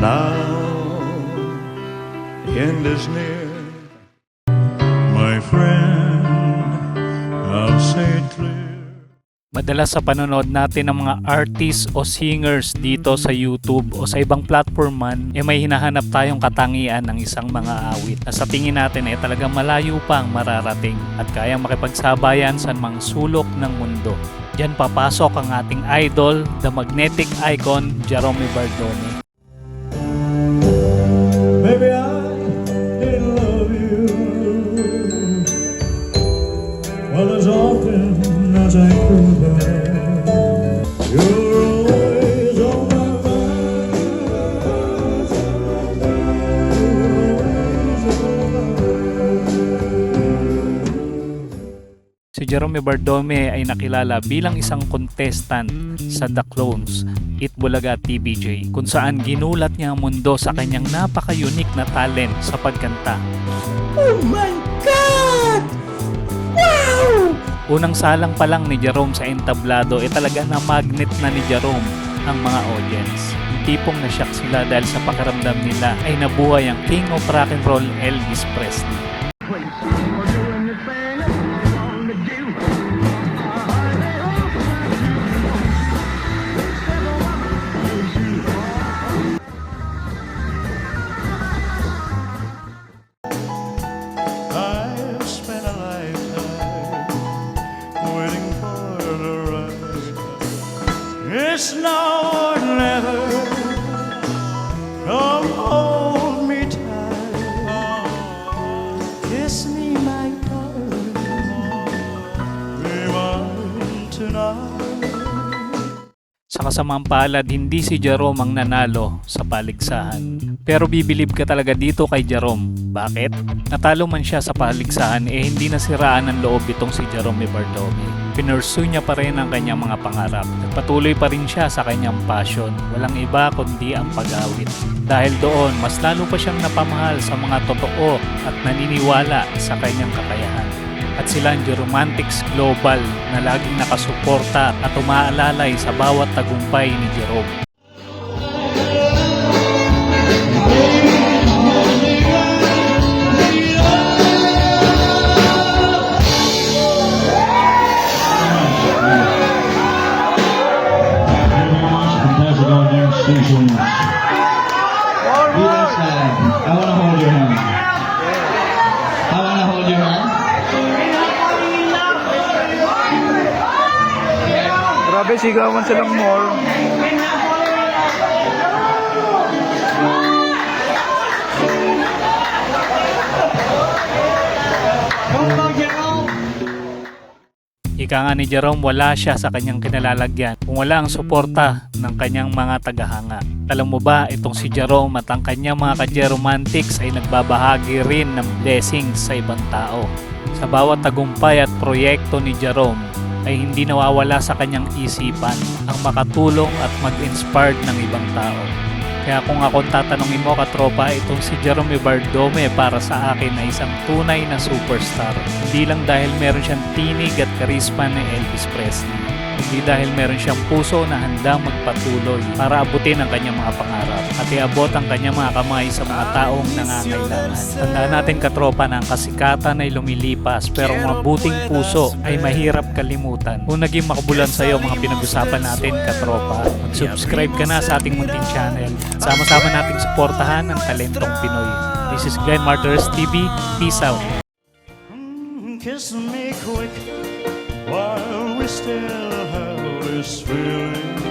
Now the end is near. My friend, I'll say it clear. Madalas sa panonood natin ng mga artists o singers dito sa YouTube o sa ibang platform man, may hinahanap tayong katangian ng isang mga awit na sa tingin natin talagang malayo pang mararating at kayang makipagsabayan sa mga sulok ng mundo. Diyan papasok ang ating idol, the magnetic icon, Jerome Bardone. Baby, I didn't love you. Well, as often as I could have, you're always on my mind. Si Jerome Bardone ay nakilala bilang isang contestant sa The Clones, Eat Bulaga TVJ, kung saan ginulat niya ang mundo sa kanyang napaka-unique na talent sa pagkanta. Oh my God! Wow! Unang salang pa lang ni Jerome sa entablado talaga na magnet na ni Jerome ang mga audience. Tipong na-shock sila dahil sa pakiramdam nila ay nabuhay ang King of Rock and Roll, Elvis Presley. I've spent a lifetime waiting for the right time. It's now or never. Come hold me tight. Kiss me, my darling. Be mine tonight. Sa kasamang palad, hindi si Jerome ang nanalo sa paligsahan. Pero bibilib ka talaga dito kay Jerome. Bakit? Natalo man siya sa paligsahan hindi nasiraan ng loob itong si Jerome Bardone. Pinursue niya pa rin ang kanyang mga pangarap. Nagpatuloy pa rin siya sa kanyang passion. Walang iba kundi ang pag-awit. Dahil doon, mas lalo pa siyang napamahal sa mga totoo at naniniwala sa kanyang kakayahan. At sila ang Jeromantics Global na laging nakasuporta at umaalalay sa bawat tagumpay ni Jerome. I wanna hold your hand. I wanna hold your hand. Grabe, sigawan silang more. Ika nga ni Jerome, wala siya sa kanyang kinalalagyan kung wala ang suporta ng kanyang mga tagahanga. Alam mo ba, itong si Jerome at ang kanyang mga ka-Jeromantics ay nagbabahagi rin ng blessings sa ibang tao. Sa bawat tagumpay at proyekto ni Jerome ay hindi nawawala sa kanyang isipan ang makatulong at mag-inspire ng ibang tao. Kaya kung ako tatanungin mo katropa, itong si Jerome Bardone para sa akin ay isang tunay na superstar. Hindi lang dahil meron siyang tinig at karisma ni Elvis Presley, hindi dahil meron siyang puso na handang magpatuloy para abutin ang kanyang mga pangarap at iabot ang kanyang mga kamay sa mga taong nangangailangan. Tandaan natin katropa na ang kasikatan ay lumilipas pero ang mabuting puso ay mahirap kalimutan. Kung naging makabulan sa iyo mga pinag-usapan natin katropa, mag-subscribe ka na sa ating munting channel. Sama-sama nating suportahan ang talentong Pinoy. This is Glenn Martires TV. Peace out. Kiss me quick while we still have this feeling.